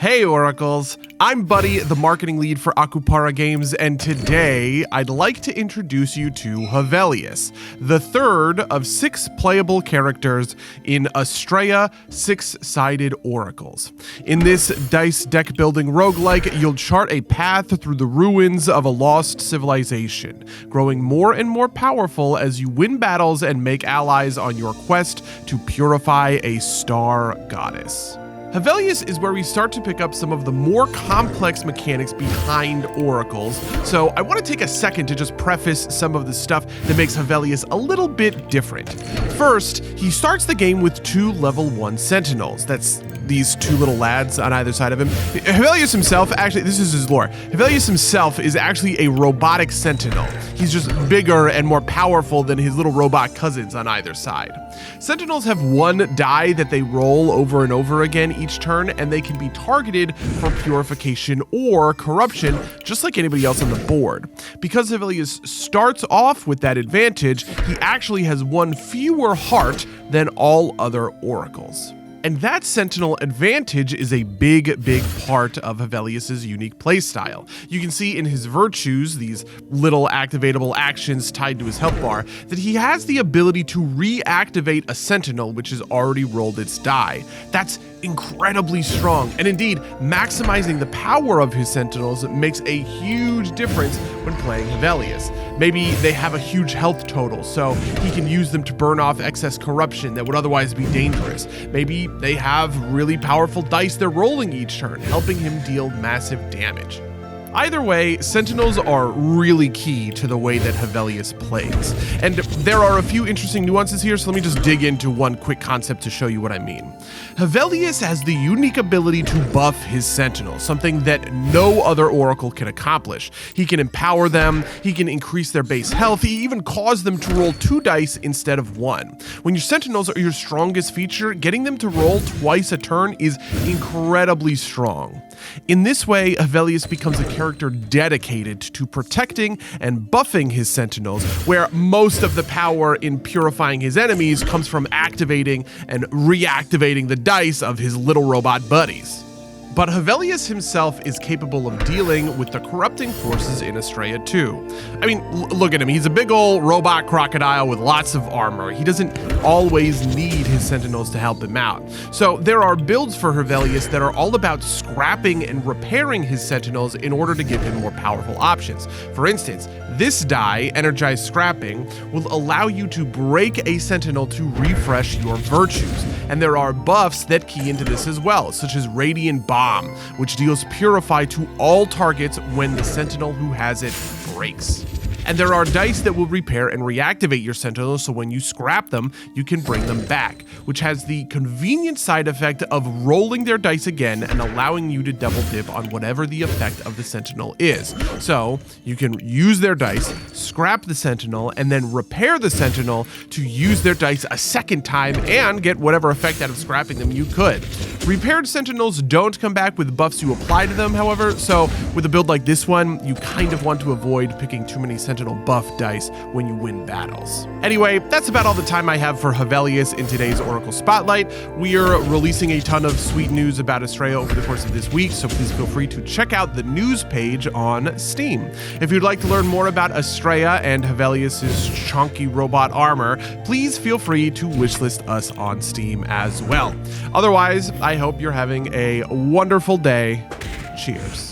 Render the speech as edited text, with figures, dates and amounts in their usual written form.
Hey Oracles, I'm Buddy, the marketing lead for Akupara Games, and today I'd like to introduce you to Hevelius, the third of 6 playable characters in Astrea 6-sided oracles. In this dice deck building roguelike, you'll chart a path through the ruins of a lost civilization, growing more and more powerful as you win battles and make allies on your quest to purify a star goddess. Hevelius is where we start to pick up some of the more complex mechanics behind oracles, so I want to take a second to just preface some of the stuff that makes Hevelius a little bit different. First, he starts the game with 2 level 1 Sentinels. That's these 2 little lads on either side of him. Hevelius himself, actually, this is his lore. Hevelius himself is actually a robotic Sentinel. He's just bigger and more powerful than his little robot cousins on either side. Sentinels have 1 die that they roll over and over again each turn, and they can be targeted for purification or corruption, just like anybody else on the board. Because Hevelius starts off with that advantage, he actually has 1 fewer heart than all other oracles. And that Sentinel advantage is a big part of Hevelius's unique playstyle. You can see in his virtues, these little activatable actions tied to his health bar, that he has the ability to reactivate a Sentinel which has already rolled its die. That's incredibly strong, and indeed, maximizing the power of his Sentinels makes a huge difference when playing Hevelius. Maybe they have a huge health total, so he can use them to burn off excess corruption that would otherwise be dangerous. Maybe they have really powerful dice they're rolling each turn, helping him deal massive damage. Either way, Sentinels are really key to the way that Hevelius plays. And there are a few interesting nuances here, so let me just dig into one quick concept to show you what I mean. Hevelius has the unique ability to buff his Sentinels, something that no other Oracle can accomplish. He can empower them, he can increase their base health, he even cause them to roll 2 dice instead of 1. When your Sentinels are your strongest feature, getting them to roll twice a turn is incredibly strong. In this way, Hevelius becomes a character dedicated to protecting and buffing his Sentinels, where most of the power in purifying his enemies comes from activating and reactivating the dice of his little robot buddies. But Hevelius himself is capable of dealing with the corrupting forces in Astrea too. I mean, look at him. He's a big old robot crocodile with lots of armor. He doesn't always need his Sentinels to help him out. So there are builds for Hevelius that are all about scrapping and repairing his Sentinels in order to give him more powerful options. For instance, this die, Energized Scrapping, will allow you to break a Sentinel to refresh your virtues. And there are buffs that key into this as well, such as Radiant Bomb, which deals Purify to all targets when the Sentinel who has it breaks. And there are dice that will repair and reactivate your Sentinels, so when you scrap them, you can bring them back, which has the convenient side effect of rolling their dice again and allowing you to double dip on whatever the effect of the Sentinel is. So you can use their dice, scrap the Sentinel, and then repair the Sentinel to use their dice a second time and get whatever effect out of scrapping them you could. Repaired Sentinels don't come back with buffs you apply to them, however, so with a build like this one, you kind of want to avoid picking too many Sentinel buff dice when you win battles. Anyway, that's about all the time I have for Hevelius in today's Oracle Spotlight. We are releasing a ton of sweet news about Astrea over the course of this week, so please feel free to check out the news page on Steam. If you'd like to learn more about Astrea and Hevelius's chunky robot armor, please feel free to wishlist us on Steam as well. Otherwise, I hope you're having a wonderful day. Cheers.